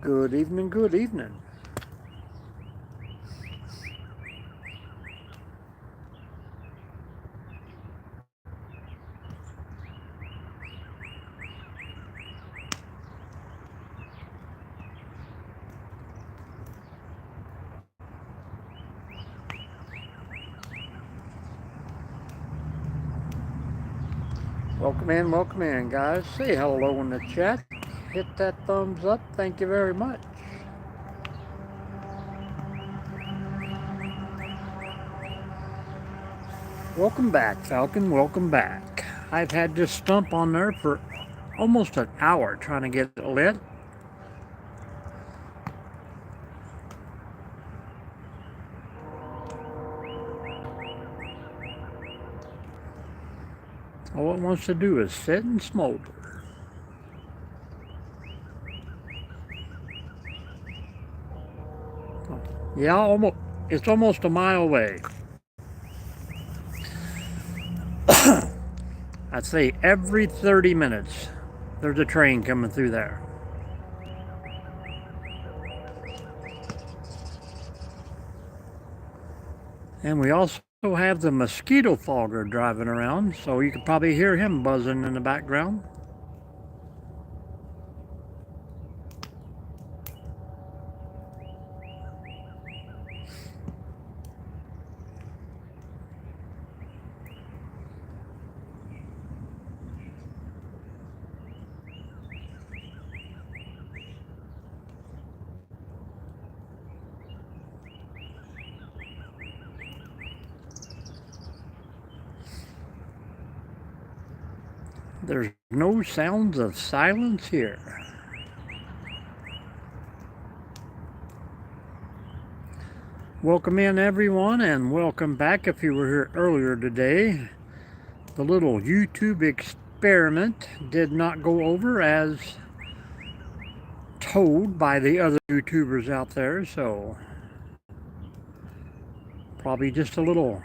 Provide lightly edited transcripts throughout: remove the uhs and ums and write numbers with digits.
Good evening, good evening. Welcome in, guys. Say hello in the chat. Hit that thumbs up. Thank you very much. Welcome back, Falcon. Welcome back. I've had this stump on there for almost an hour trying to get it lit. All it wants to do is sit and smolder. Yeah, it's almost a mile away. I'd say every 30 minutes there's a train coming through there. And we also have the mosquito fogger driving around, so you could probably hear him buzzing in the background. There's no sounds of silence here. Welcome in, everyone, and welcome back if you were here earlier today. The little YouTube experiment did not go over as told by the other YouTubers out there, so probably just a little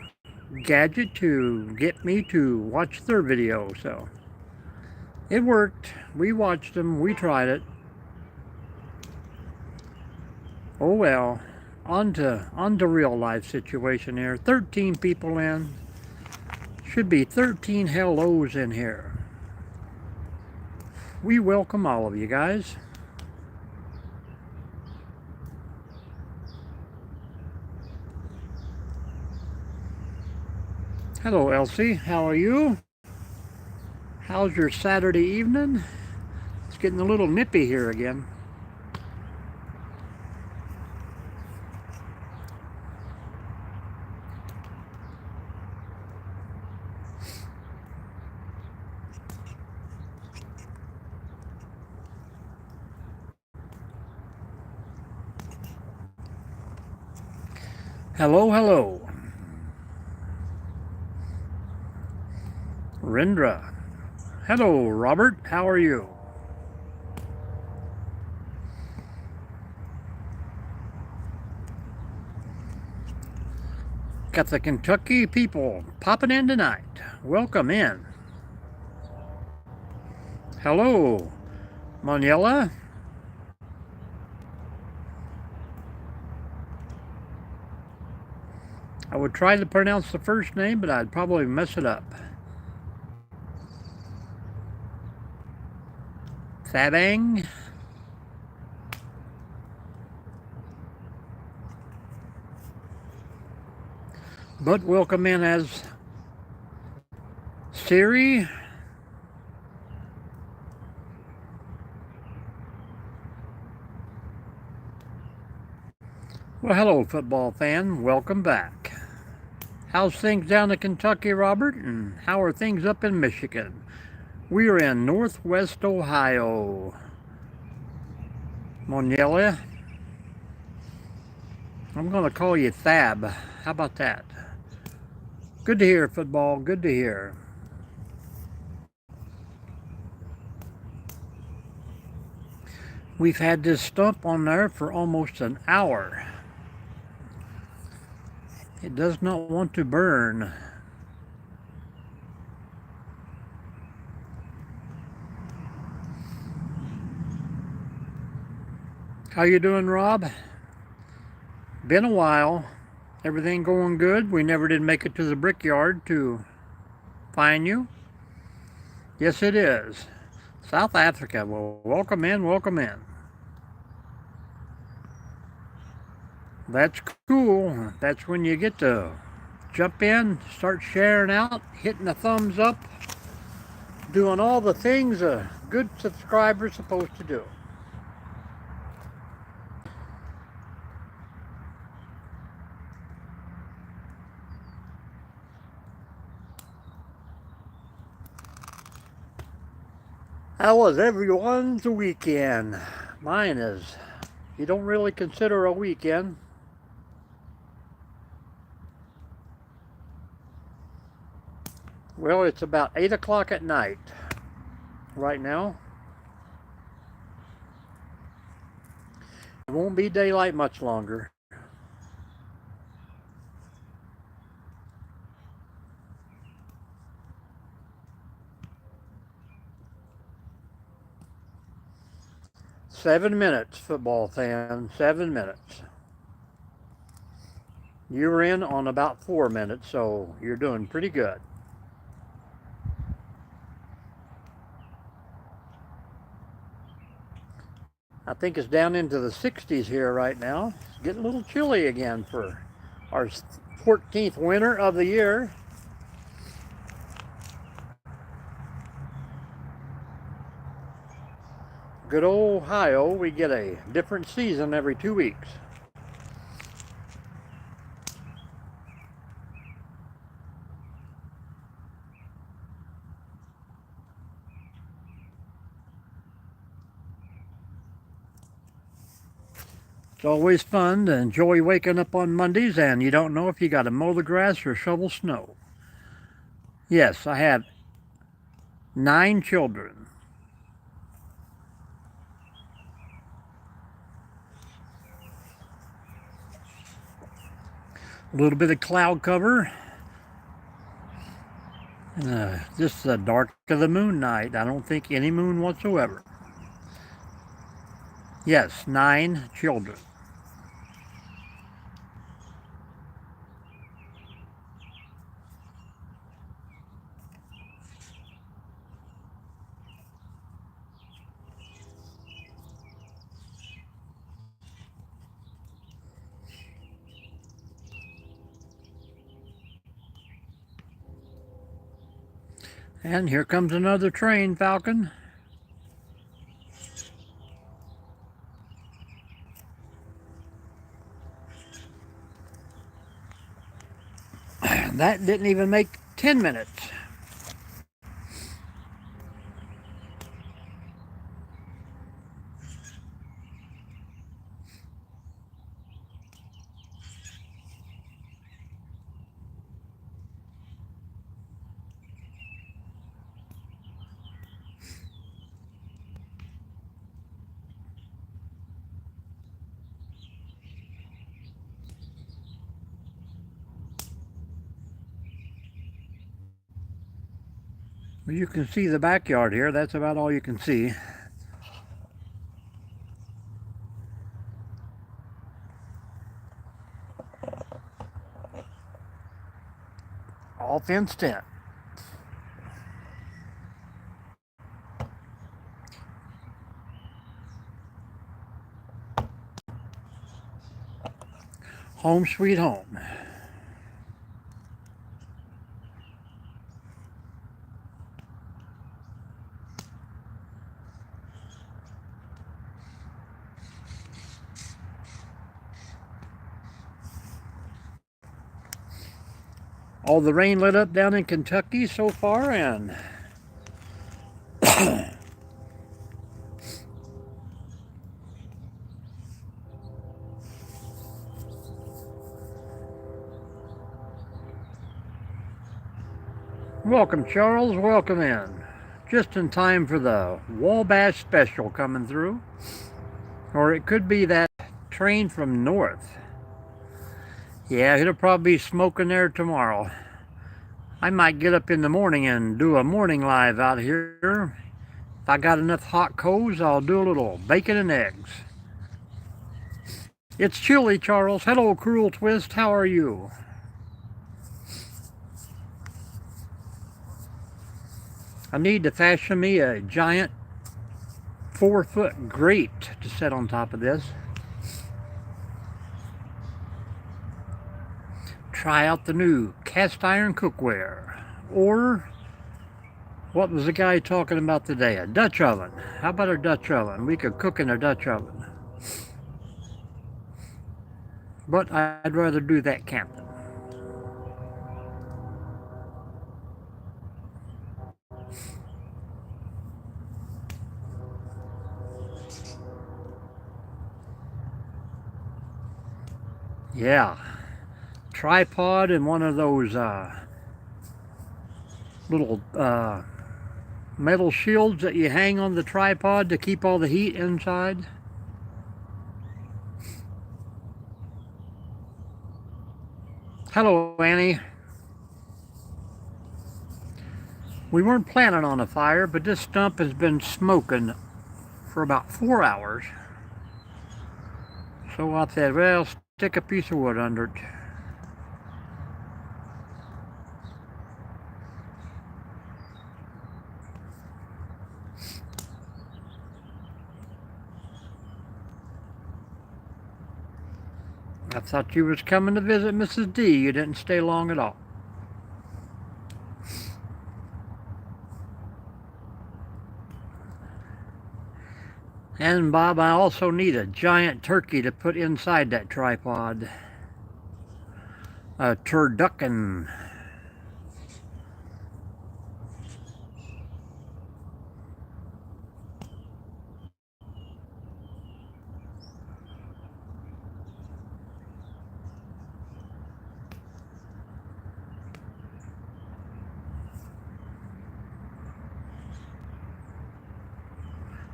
gadget to get me to watch their video. So it worked. We watched them. We tried it. Oh well. On to real life situation here. 13 people in. Should be 13 hellos in here. We welcome all of you guys. Hello, Elsie. How are you? How's your Saturday evening? It's getting a little nippy here again. Hello, hello. Rendra. Hello, Robert. How are you? Got the Kentucky people popping in tonight. Welcome in. Hello, Moniella. I would try to pronounce the first name, but I'd probably mess it up. Thabang. But welcome in as Siri. Well, hello, football fan. Welcome back. How's things down in Kentucky, Robert? And how are things up in Michigan? We are in Northwest Ohio. Moniella. I'm going to call you Thab. How about that? Good to hear, football. Good to hear. We've had this stump on there for almost an hour. It does not want to burn. How you doing, Rob? Been a while. Everything going good? We never did make it to the Brickyard to find you. Yes, it is. South Africa. Well, welcome in, welcome in. That's cool. That's when you get to jump in, start sharing out, hitting the thumbs up, doing all the things a good subscriber's supposed to do. How was everyone's weekend? Mine is, you don't really consider a weekend. Well, it's about 8 o'clock at night right now. It won't be daylight much longer. $7 football fan, 7 minutes. You were in on about 4 minutes, so you're doing pretty good. I think it's down into the 60s here right now. It's getting a little chilly again for our 14th winter of the year. Good old Ohio, we get a different season every 2 weeks. It's always fun to enjoy waking up on Mondays and you don't know if you got to mow the grass or shovel snow. Yes, I have 9 children. A little bit of cloud cover. Just the dark of the moon night. I don't think any moon whatsoever. Yes, 9 children. And here comes another train, Falcon. That didn't even make 10 minutes. Well, you can see the backyard here. That's about all you can see. All fenced in. Home sweet home. All the rain let up down in Kentucky so far, and welcome, Charles. Welcome in. Just in time for the Wabash special coming through. Or it could be that train from north. Yeah, it'll probably be smoking there tomorrow. I might get up in the morning and do a morning live out here. If I got enough hot coals, I'll do a little bacon and eggs. It's chilly, Charles. Hello, Cruel Twist. How are you? I need to fashion me a giant 4-foot grate to set on top of this. Try out the new cast iron cookware. Or, what was the guy talking about today? A Dutch oven. How about a Dutch oven? We could cook in a Dutch oven. But I'd rather do that camping. Yeah. Tripod and one of those little metal shields that you hang on the tripod to keep all the heat inside. Hello, Annie. We weren't planning on a fire, but this stump has been smoking for about 4 hours. So I said, well, stick a piece of wood under it. I thought you was coming to visit Mrs. D. You didn't stay long at all. And Bob, I also need a giant turkey to put inside that tripod. A turducken.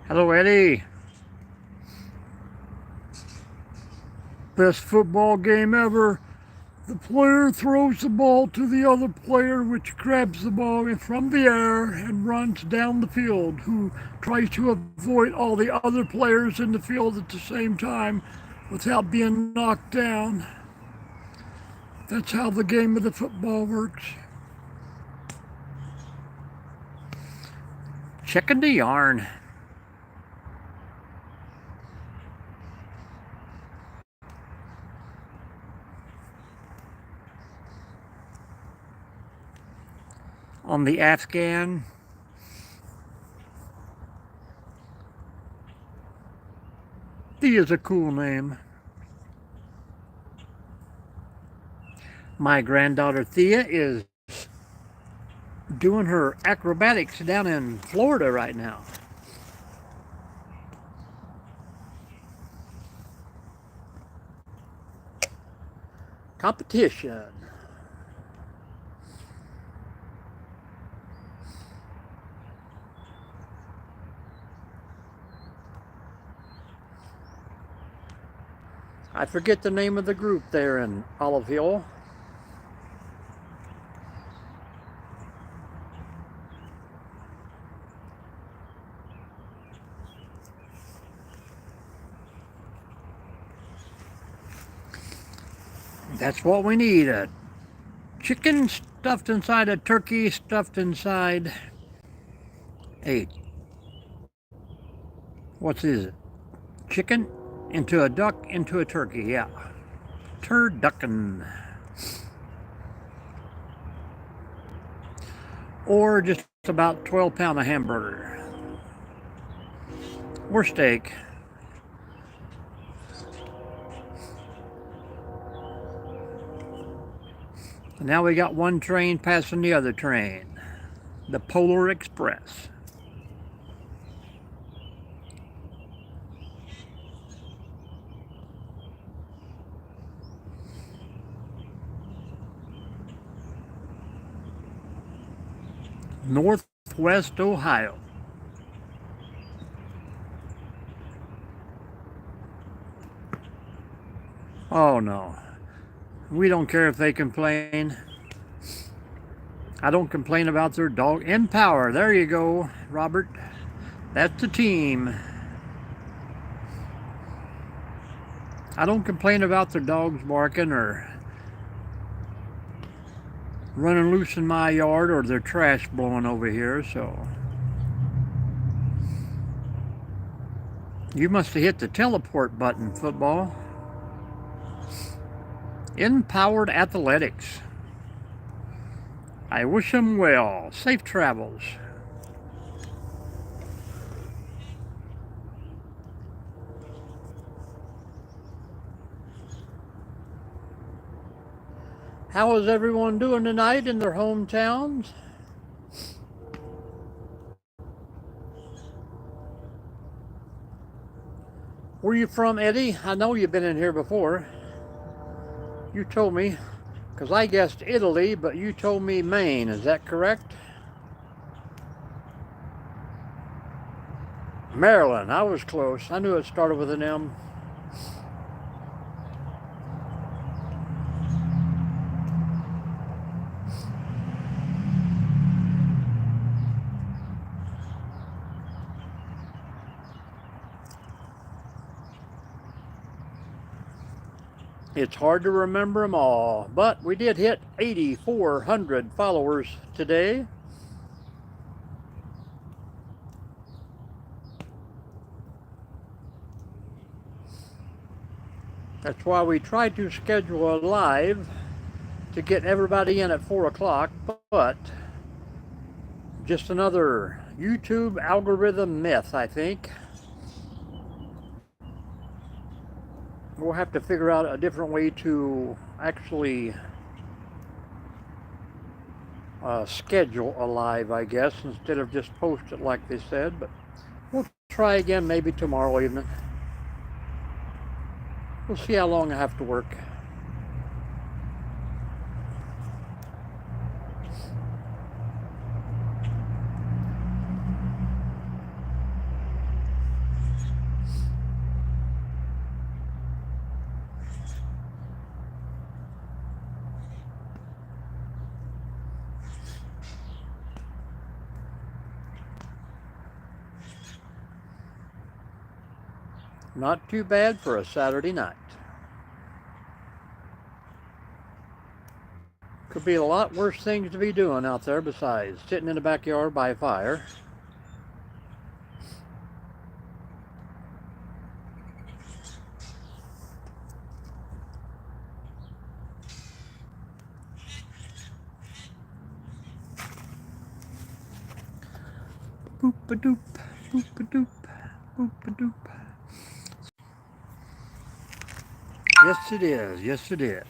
Hello, Eddie. Best football game ever. The player throws the ball to the other player, which grabs the ball from the air and runs down the field, who tries to avoid all the other players in the field at the same time without being knocked down. That's how the game of the football works. Checking the yarn. On the Afghan. Thea is a cool name. My granddaughter Thea is doing her acrobatics down in Florida right now. Competition. I forget the name of the group there in Olive Hill. That's what we need, a chicken stuffed inside a turkey, stuffed inside a, what is it? Chicken into a duck into a turkey, yeah. Turducken. Or just about 12-pound of hamburger. Or steak. And now we got one train passing the other train. The Polar Express. Northwest Ohio. Oh no. We don't care if they complain. I don't complain about their dog. Empower. There you go, Robert. That's the team. I don't complain about the dogs barking or running loose in my yard or their trash blowing over here, so. You must have hit the teleport button, football. Empowered Athletics. I wish them well. Safe travels. How is everyone doing tonight in their hometowns? Where you from, Eddie? I know you've been in here before. You told me, because I guessed Italy, but you told me Maine. Is that correct? Maryland. I was close. I knew it started with an M. It's hard to remember them all, but we did hit 8,400 followers today. That's why we tried to schedule a live to get everybody in at 4 o'clock, but just another YouTube algorithm myth, I think. We'll have to figure out a different way to actually schedule a live, I guess, instead of just post it like they said. But we'll try again maybe tomorrow evening. We'll see how long I have to work. Not too bad for a Saturday night. Could be a lot worse things to be doing out there besides sitting in the backyard by a fire. Boop-a-doop, boop-a-doop, boop-a-doop. Yes, it is. Yes, it is.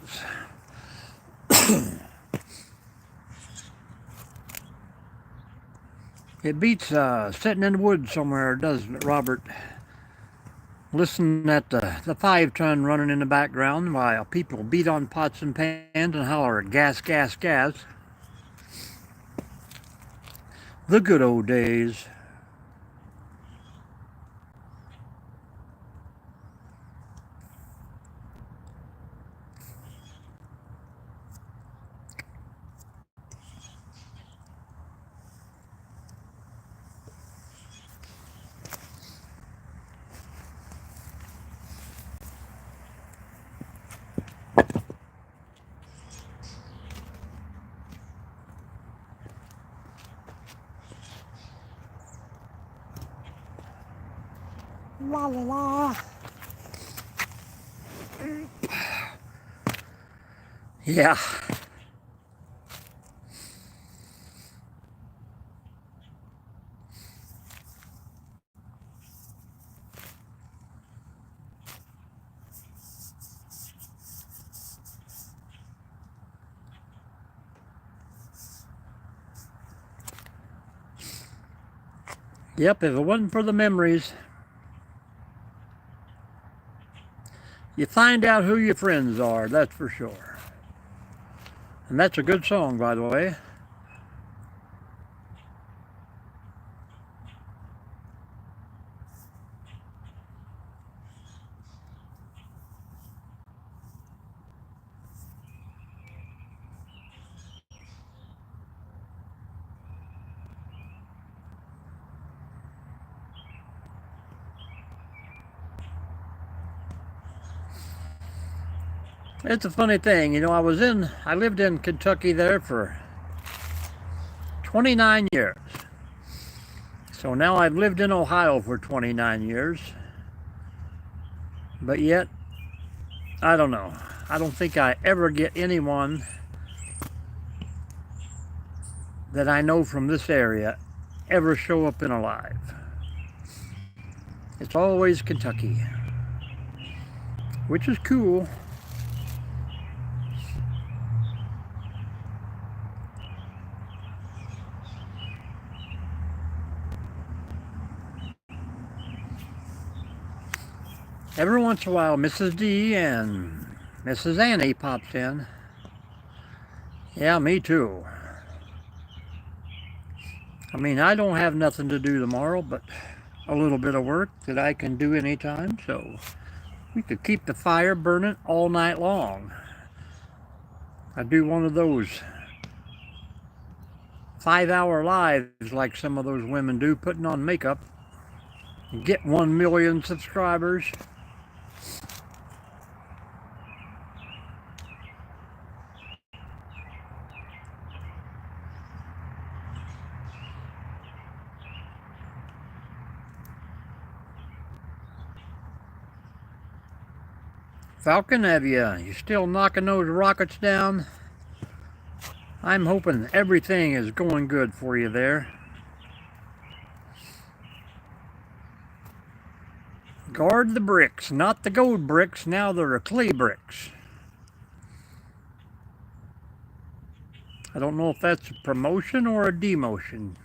It beats sitting in the woods somewhere, doesn't it, Robert? Listening at the 5-ton running in the background while people beat on pots and pans and holler gas, gas, gas. The good old days. La la la. Yeah. Yep, if it wasn't for the memories, you find out who your friends are, that's for sure. And that's a good song, by the way. It's a funny thing, you know, I lived in Kentucky there for 29 years. So now I've lived in Ohio for 29 years. But yet, I don't know. I don't think I ever get anyone that I know from this area ever show up in alive. It's always Kentucky, which is cool. Every once in a while, Mrs. D and Mrs. Annie pops in. Yeah, me too. I mean, I don't have nothing to do tomorrow, but a little bit of work that I can do anytime, so we could keep the fire burning all night long. I do one of those 5-hour lives like some of those women do, putting on makeup, and get 1 million subscribers. Falcon, you still knocking those rockets down? I'm hoping everything is going good for you there. Guard the bricks, not the gold bricks, now they're clay bricks. I don't know if that's a promotion or a demotion.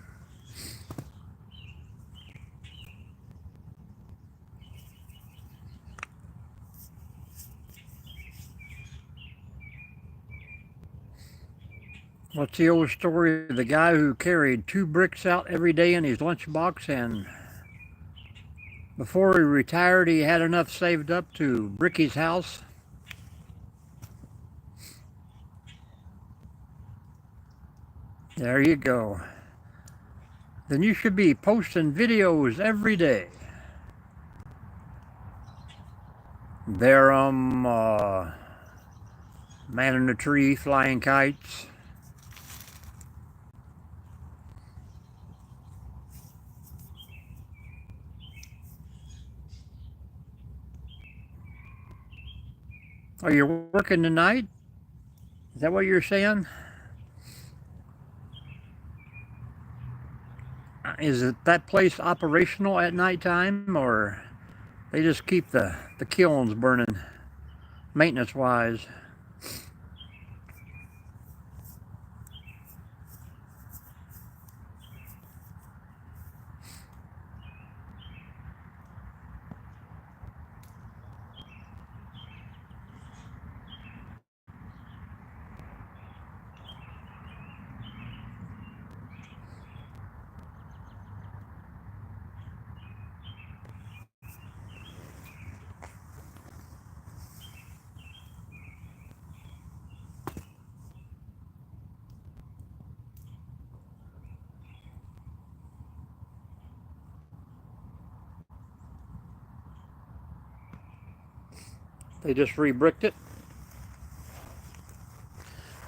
What's the old story of the guy who carried 2 bricks out every day in his lunchbox, and before he retired he had enough saved up to brick his house? There you go. Then you should be posting videos every day. There, man in a tree flying kites. Are you working tonight? Is that what you're saying? Is it that place operational at nighttime, or they just keep the kilns burning maintenance wise? They just re-bricked it.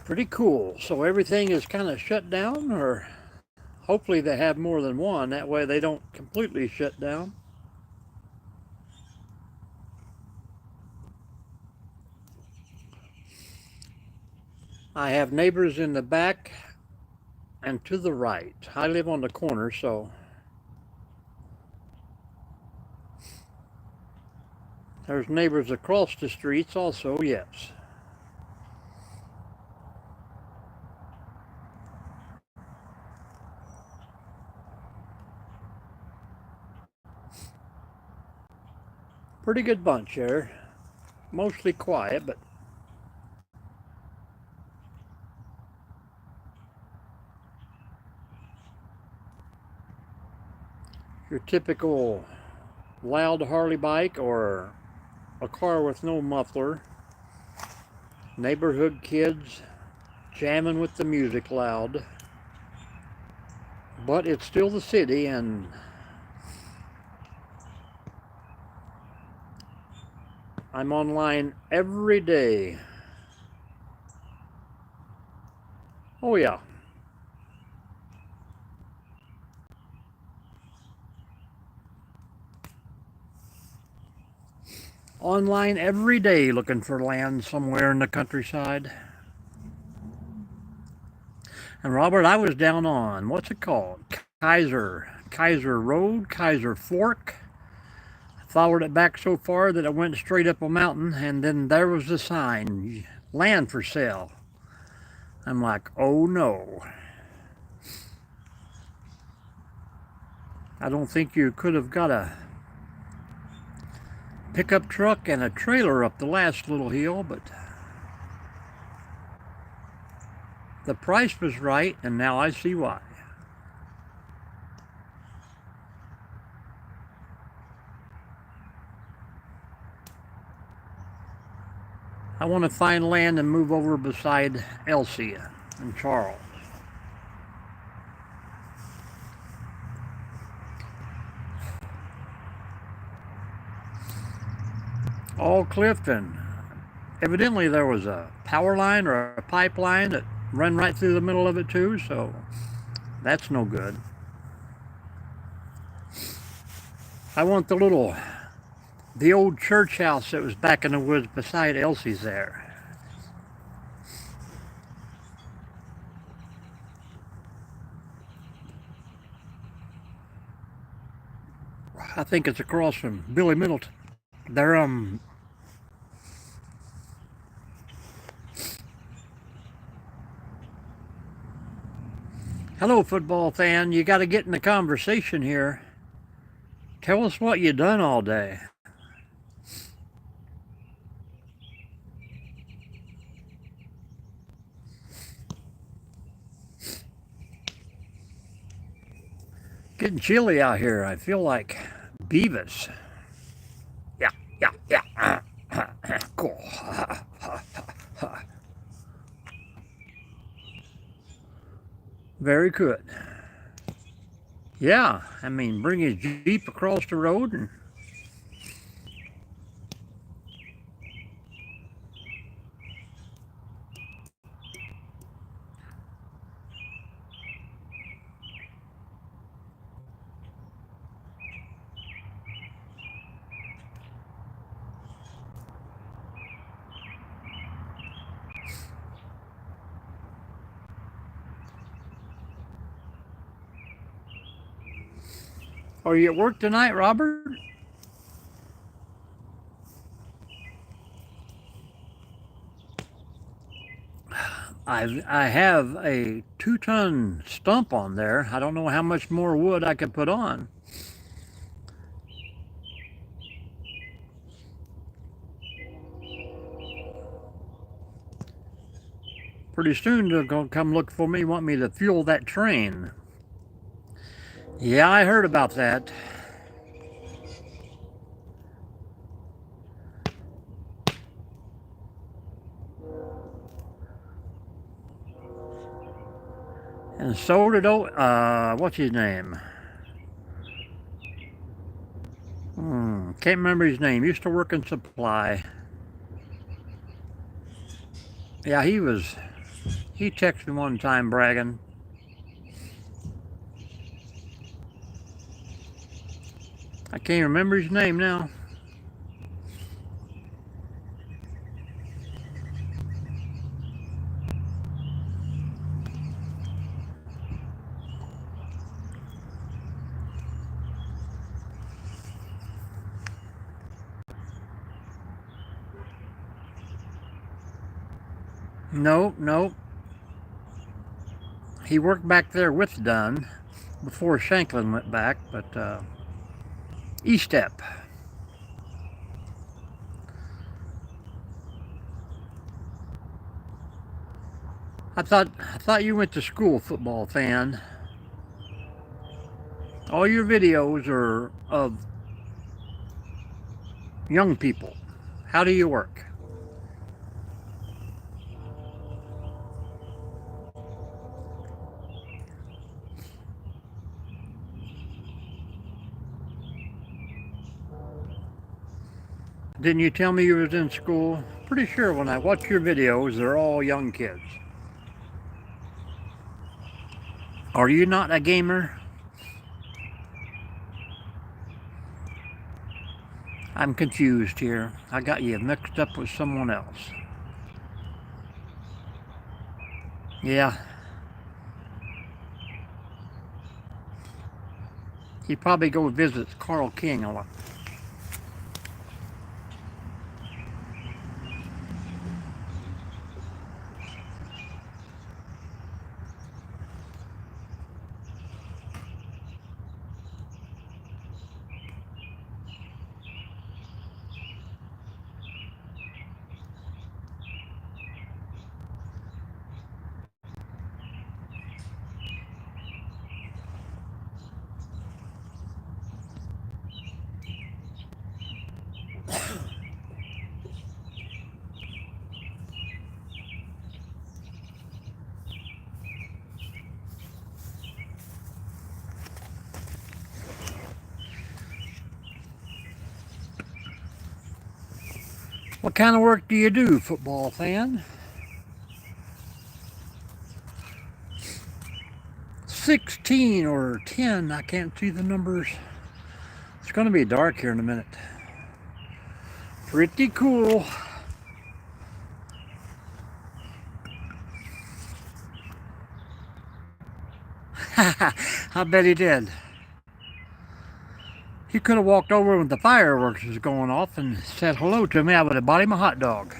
Pretty cool. So everything is kind of shut down, or hopefully they have more than one. That way they don't completely shut down. I have neighbors in the back and to the right. I live on the corner, so there's neighbors across the streets also, yes. Pretty good bunch there. Mostly quiet, but your typical loud Harley bike or a car with no muffler. Neighborhood kids jamming with the music loud. But it's still the city, and I'm online every day Oh yeah. Online every day looking for land somewhere in the countryside. And Robert, I was down on, what's it called? Kaiser Road, Kaiser Fork. I followed it back so far that it went straight up a mountain, and then there was the sign, land for sale. I'm like, oh no. I don't think you could have got a pickup truck and a trailer up the last little hill, but the price was right, and now I see why. I want to find land and move over beside Elsie and Charles. All Clifton. Evidently there was a power line or a pipeline that ran right through the middle of it too, so that's no good. I want the old church house that was back in the woods beside Elsie's there. I think it's across from Billy Middleton. They're hello, football fan. You got to get in the conversation here. Tell us what you done all day. Getting chilly out here. I feel like Beavis. Yeah, yeah, yeah. Cool. Very good. Yeah, I mean, bring his Jeep across the road and are you at work tonight, Robert? I have a 2-ton stump on there. I don't know how much more wood I could put on. Pretty soon they're gonna come look for me, want me to fuel that train. Yeah, I heard about that. And so did what's his name? Can't remember his name. Used to work in supply. Yeah, he texted me one time bragging. I can't remember his name now. Nope. He worked back there with Dunn before Shanklin went back, but E-Step. I thought you went to school, football fan. All your videos are of young people. How do you work? Didn't you tell me you was in school? Pretty sure when I watch your videos, they're all young kids. Are you not a gamer? I'm confused here. I got you mixed up with someone else. Yeah. He probably go visit Carl King a lot. What kind of work do you do, football fan? 16 or 10, I can't see the numbers. It's going to be dark here in a minute. Pretty cool. I bet he did. He could have walked over when the fireworks was going off and said hello to me. I would have bought him a hot dog.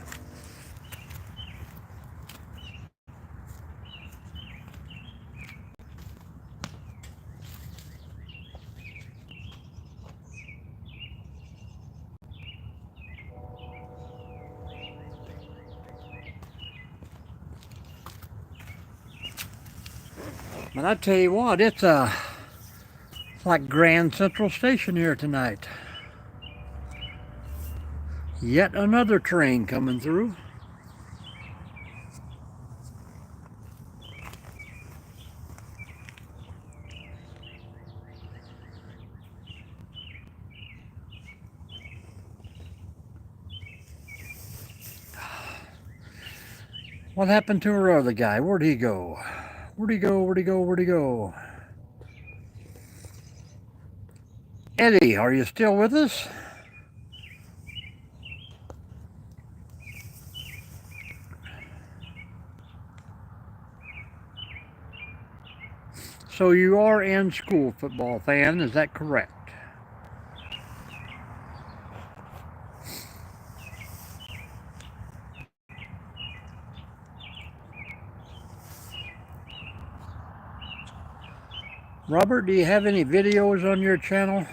But I tell you what, it's like Grand Central Station here tonight. Yet another train coming through. What happened to our other guy? Where'd he go? Where'd he go? Where'd he go? Where'd he go? Eddie, are you still with us? So you are in school, football fan, is that correct? Robert, do you have any videos on your channel?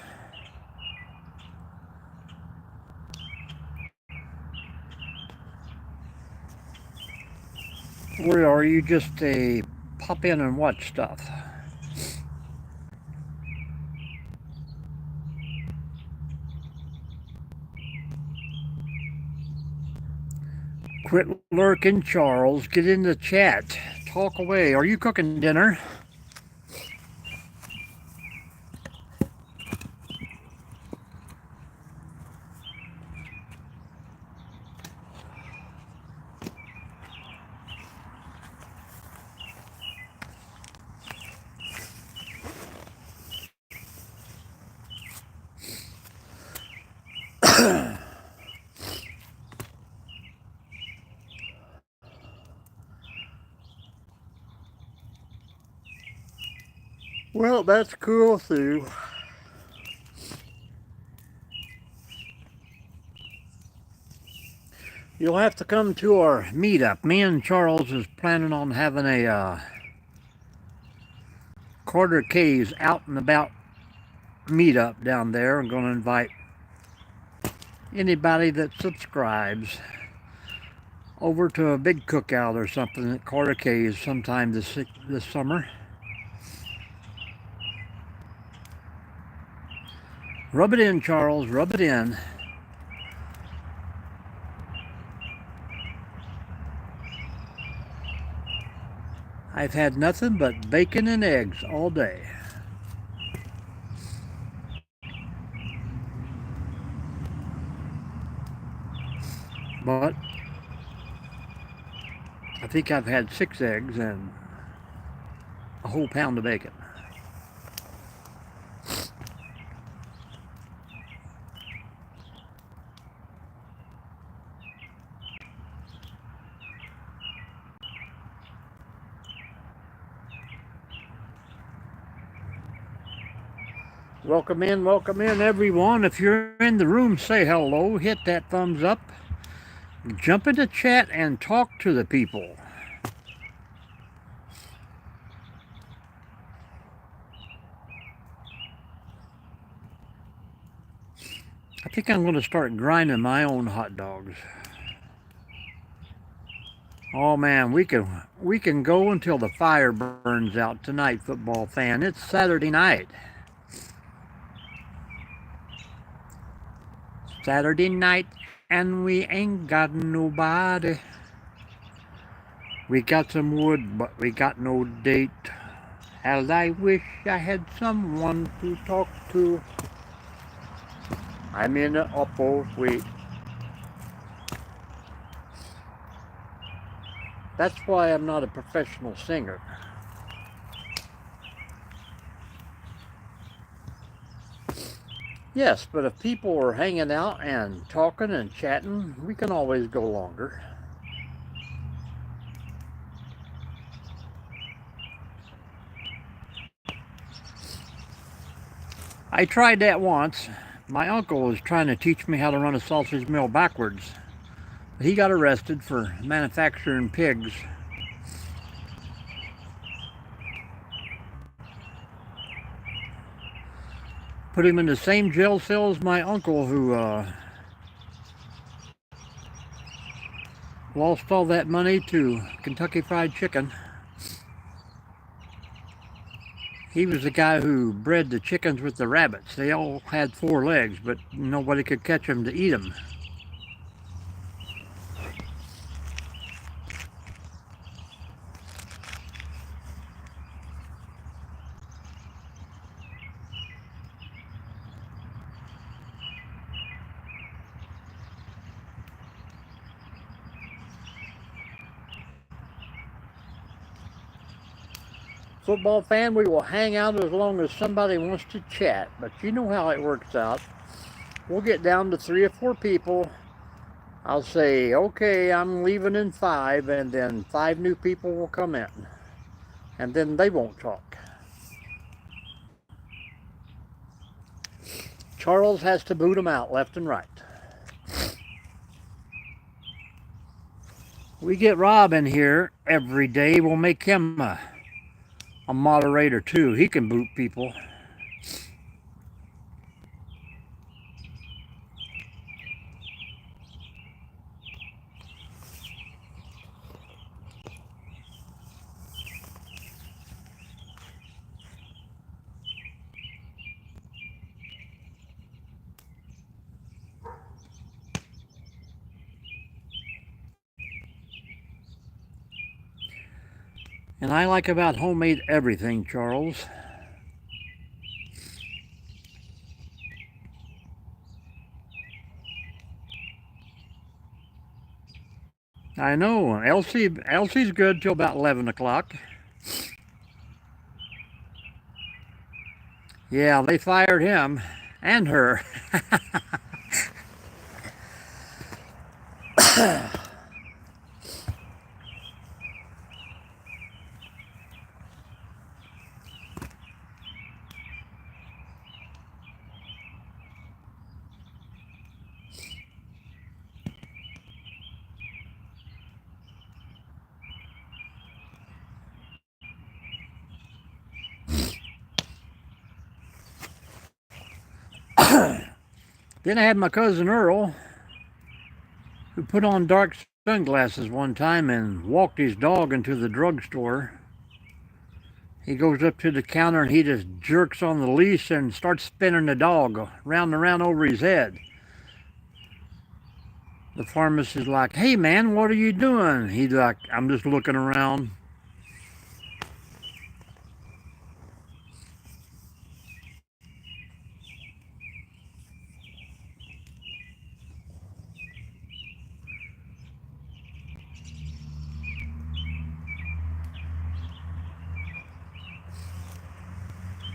Or are you just a pop in and watch stuff? Quit lurking, Charles. Get in the chat. Talk away. Are you cooking dinner? Well, that's cool, Sue. You'll have to come to our meetup. Me and Charles is planning on having a Carter Caves out and about meetup down there. I'm going to invite anybody that subscribes over to a big cookout or something at Carter Caves sometime this summer. Rub it in, Charles, rub it in. I've had nothing but bacon and eggs all day. But I think I've had 6 eggs and a whole pound of bacon. Welcome in everyone. If you're in the room, say hello, hit that thumbs up, jump into chat and talk to the people. I think I'm going to start grinding my own hot dogs. Oh man, we can go until the fire burns out tonight, football fan. It's Saturday night. Saturday night and we ain't got nobody. We got some wood, but we got no date. And I wish I had someone to talk to. I'm in the upper suite. That's why I'm not a professional singer. Yes, but if people are hanging out and talking and chatting, we can always go longer. I tried that once. My uncle was trying to teach me how to run a sausage mill backwards. He got arrested for manufacturing pigs. Put him in the same jail cell as my uncle who lost all that money to Kentucky Fried Chicken. He was the guy who bred the chickens with the rabbits. They all had 4 legs, but nobody could catch them to eat them. Football fan, we will hang out as long as somebody wants to chat, but you know how it works out. We'll get down to 3 or 4 people. I'll say, okay, I'm leaving in 5, and then 5 new people will come in, and then they won't talk. Charles has to boot them out left and right. We get Rob in here every day. We'll make him a moderator too. He can boot people. And I like about homemade everything, Charles. I know. Elsie's good till about 11 o'clock. Yeah, they fired him and her. Then I had my cousin Earl, who put on dark sunglasses one time and walked his dog into the drugstore. He goes up to the counter and he just jerks on the leash and starts spinning the dog round and round over his head. The pharmacist is like, hey man, what are you doing? He's like, I'm just looking around.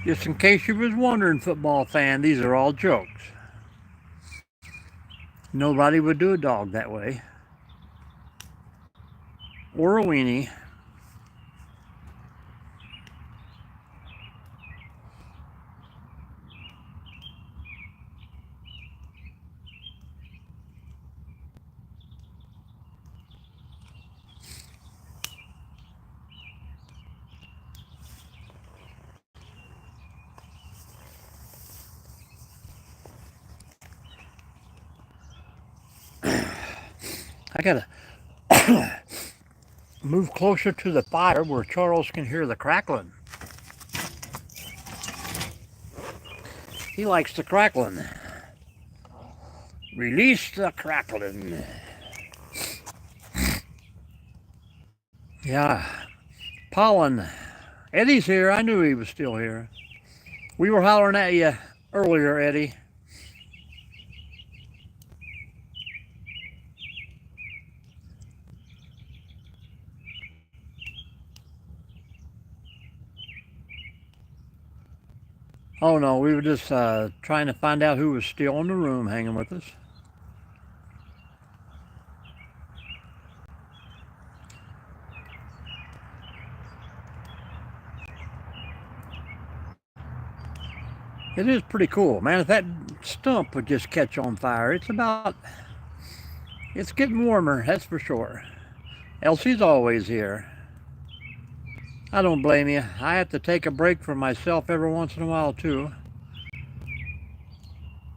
Just in case you was wondering, football fan, these are all jokes. Nobody would do a dog that way. Or a weenie. I gotta move closer to the fire where Charles can hear the crackling. He likes the crackling. Release the crackling. Yeah. Pollen. Eddie's here. I knew he was still here. We were hollering at you earlier, Eddie. Oh no, we were just trying to find out who was still in the room hanging with us. It is pretty cool, man. If that stump would just catch on fire, it's getting warmer, that's for sure. Elsie's always here. I don't blame you. I have to take a break for myself every once in a while, too.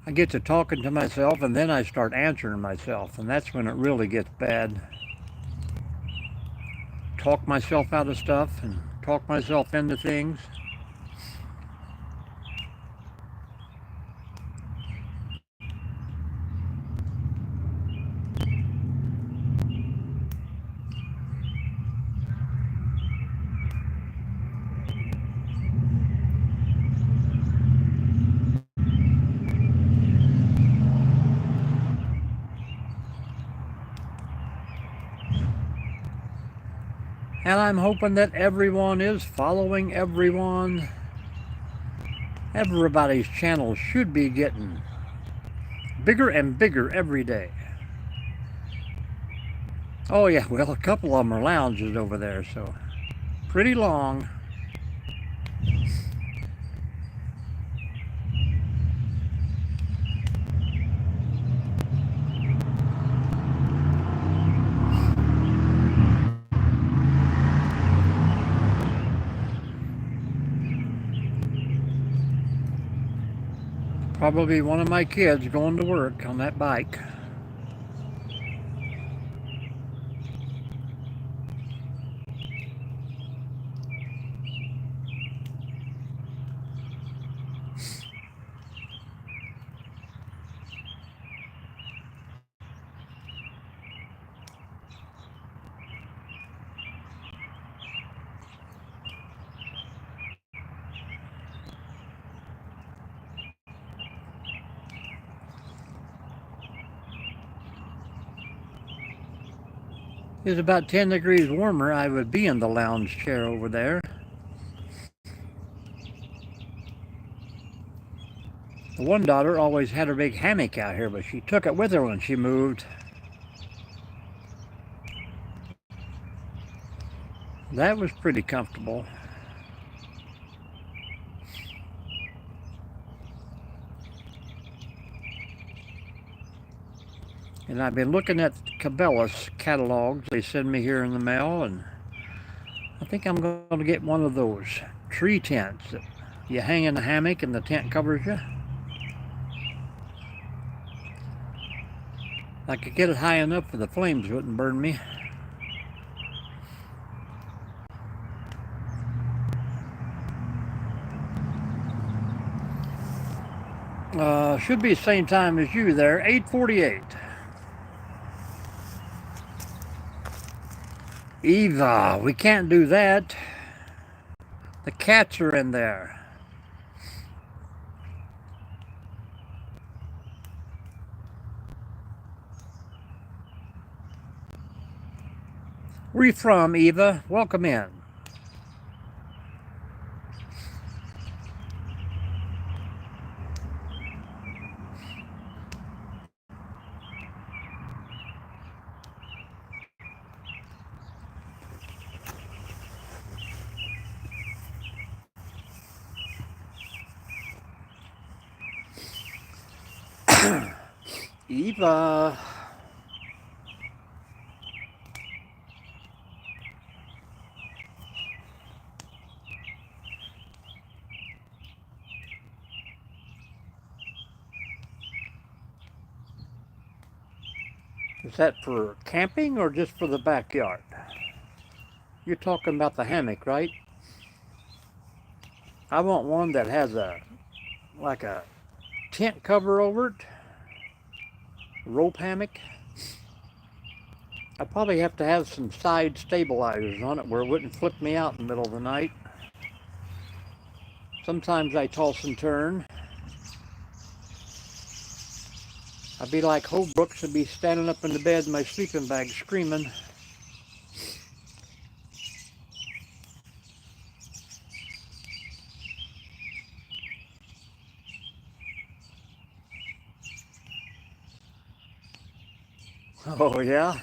I get to talking to myself, and then I start answering myself, and that's when it really gets bad. Talk myself out of stuff and talk myself into things. And I'm hoping that everyone is following everyone. Everybody's channel should be getting bigger and bigger every day. Oh yeah, well, a couple of them are lounges over there, so pretty long. Probably one of my kids going to work on that bike. If it was about 10 degrees warmer, I would be in the lounge chair over there. The one daughter always had her big hammock out here, but she took it with her when she moved. That was pretty comfortable. And I've been looking at Cabela's catalogs they send me here in the mail, and I think I'm going to get one of those tree tents that you hang in the hammock and the tent covers you. I could get it high enough for the flames wouldn't burn me. Should be the same time as you there, 8:48. Eva, we can't do that. The cats are in there. Where you from, Eva? Welcome in. Eva. Is that for camping or just for the backyard? You're talking about the hammock, right? I want one that has like a tent cover over it, rope hammock. I probably have to have some side stabilizers on it where it wouldn't flip me out in the middle of the night. Sometimes I toss and turn. I'd be like Holbrooks and be standing up in the bed in my sleeping bag screaming. Oh yeah?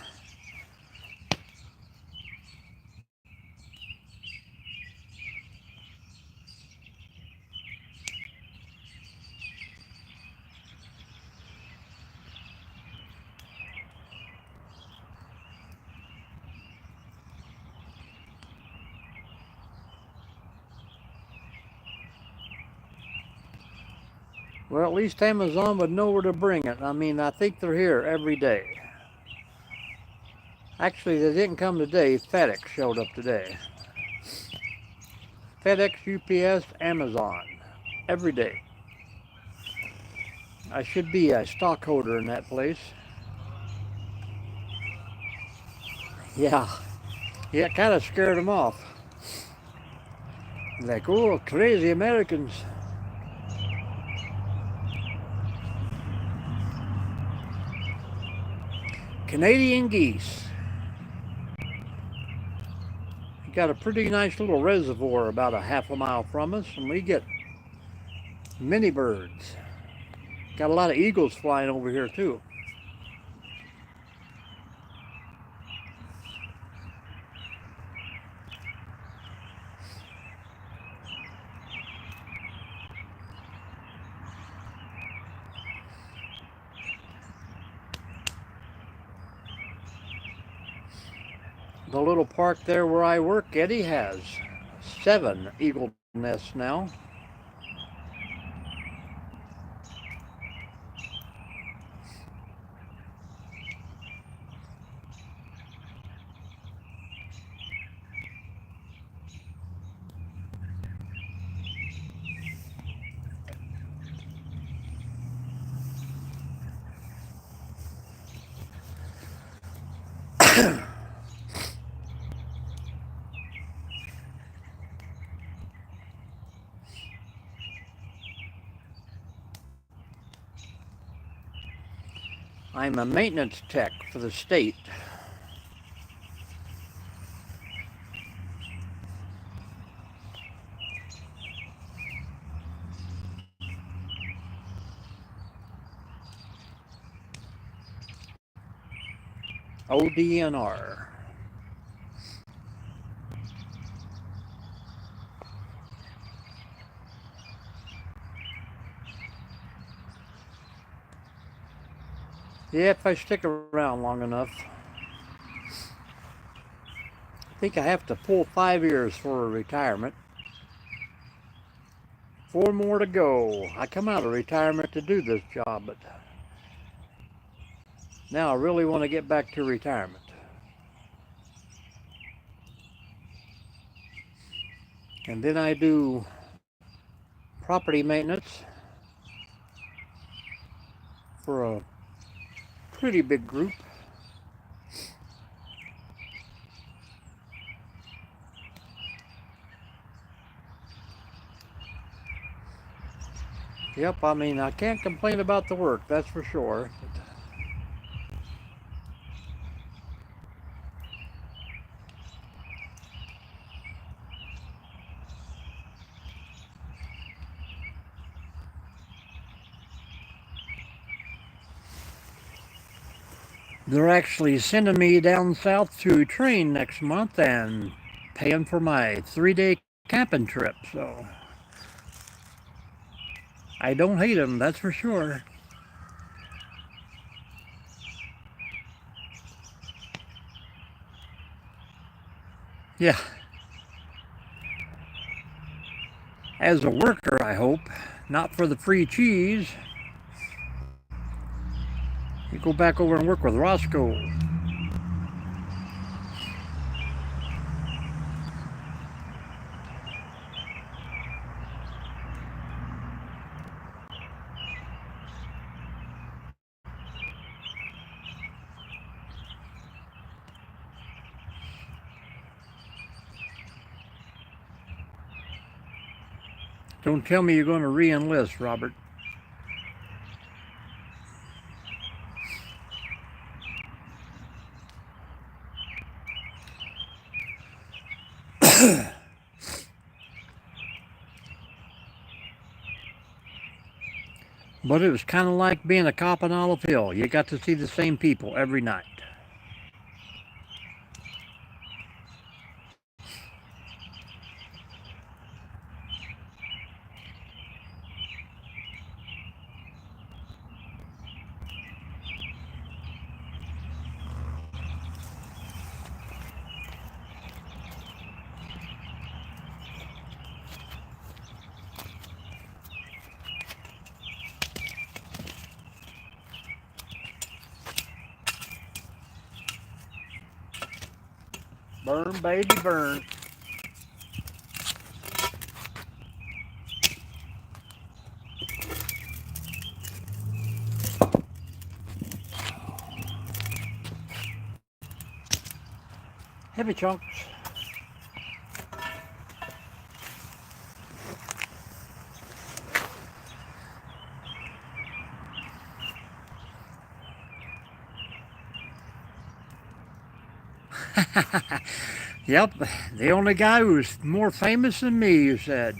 Well, at least Amazon would know where to bring it. I mean, I think they're here every day. Actually, they didn't come today. FedEx showed up today. FedEx, UPS, Amazon. Every day. I should be a stockholder in that place. Yeah. Yeah, it kind of scared them off. Like, oh, crazy Americans. Canadian geese. We got a pretty nice little reservoir about a half a mile from us, and we get many birds. Got a lot of eagles flying over here too. The little park there where I work, Eddie, has 7 eagle nests now. I'm a maintenance tech for the state. ODNR. Yeah, if I stick around long enough. I think I have to pull 5 years for a retirement. 4 more to go. I come out of retirement to do this job, but now I really want to get back to retirement. And then I do property maintenance for a pretty big group. Yep, I mean, I can't complain about the work, that's for sure. They're actually sending me down south to train next month and paying for my 3-day camping trip, so I don't hate them, that's for sure. Yeah, as a worker, I hope, not for the free cheese. You go back over and work with Roscoe. Don't tell me you're going to re-enlist, Robert. But it was kind of like being a cop on Olive Hill. You got to see the same people every night. Burn, baby, burn. Heavy chunks. Yep, the only guy who's more famous than me, you said.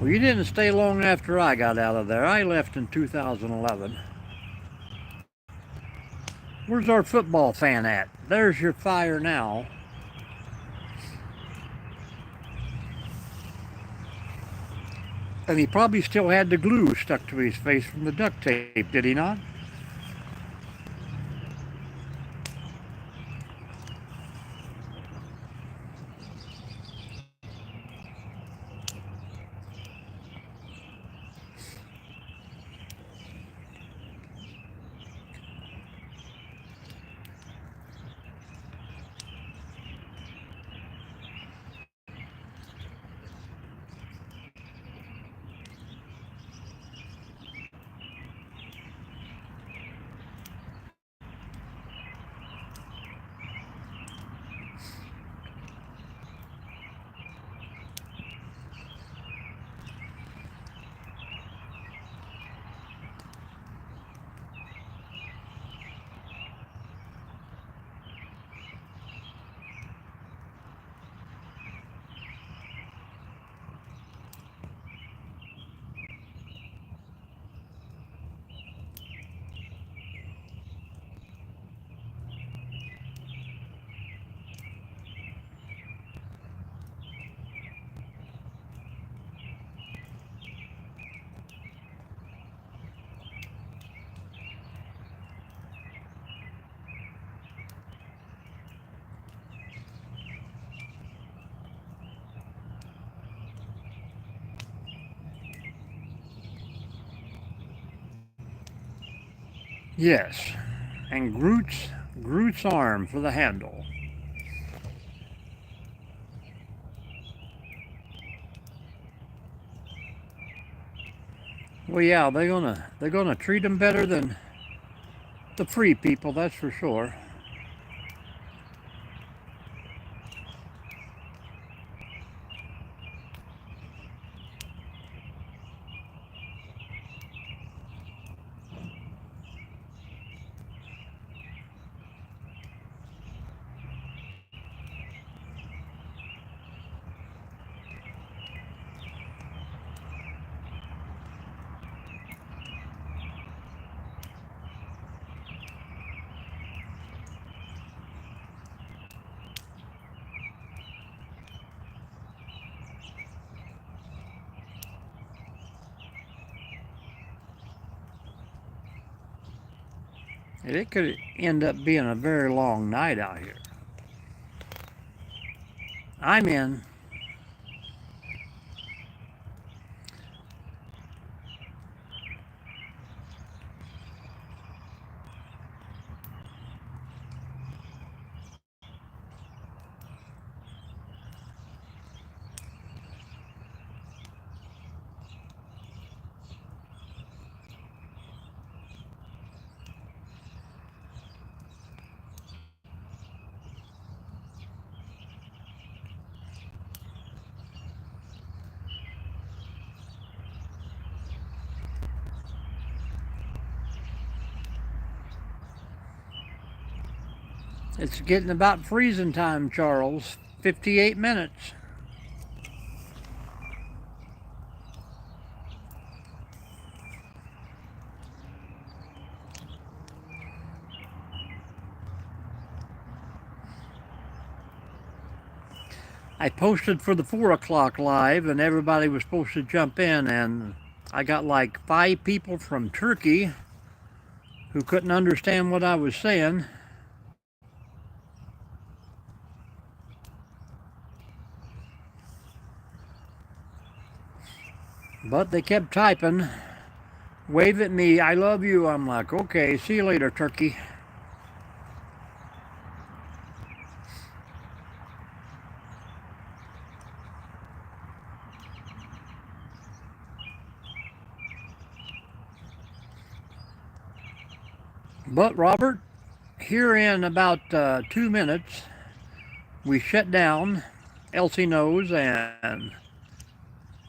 Well, you didn't stay long after I got out of there. I left in 2011. Where's our football fan at? There's your fire now. And he probably still had the glue stuck to his face from the duct tape, did he not? Yes. And Groot's arm for the handle. Well, yeah, they're gonna treat him better than the free people, that's for sure. And it could end up being a very long night out here. I'm in. It's getting about freezing time, Charles. 58 minutes. I posted for the 4 o'clock live and everybody was supposed to jump in, and I got like 5 people from Turkey who couldn't understand what I was saying. But they kept typing, wave at me, I love you. I'm like, okay, see you later, Turkey. But Robert, here in about 2 minutes, we shut down. Elsie knows, and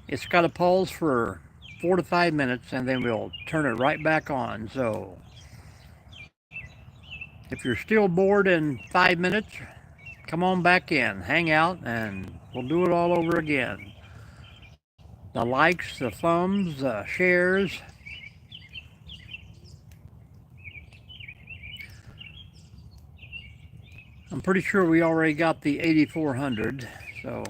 it's got to pause for 4 to 5 minutes, and then we'll turn it right back on. So if you're still bored in 5 minutes, come on back in, hang out, and we'll do it all over again. The likes, the thumbs, the shares. I'm pretty sure we already got the 8,400, so.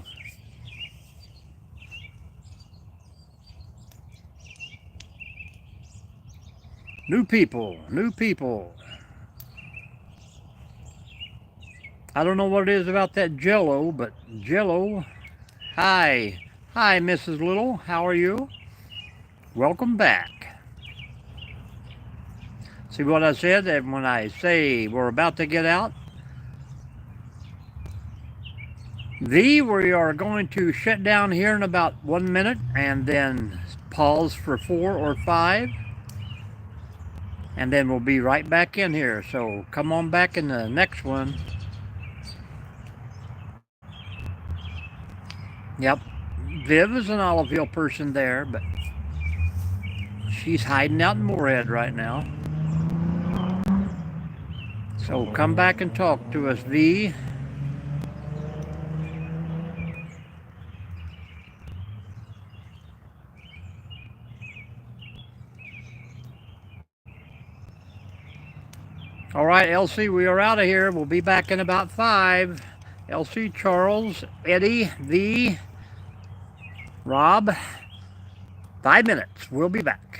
New people, new people. I don't know what it is about that Jello, but Jello, hi. Hi, Mrs. Little, how are you? Welcome back. See what I said? And when I say we're about to get out, we are going to shut down here in about 1 minute and then pause for 4 or 5. And then we'll be right back in here. So come on back in the next one. Yep. Viv is an Oliveville person there, but she's hiding out in Moorhead right now. So come back and talk to us, V. All right, Elsie, we are out of here. We'll be back in about 5. Elsie, Charles, Eddie, V, Rob, 5 minutes. We'll be back.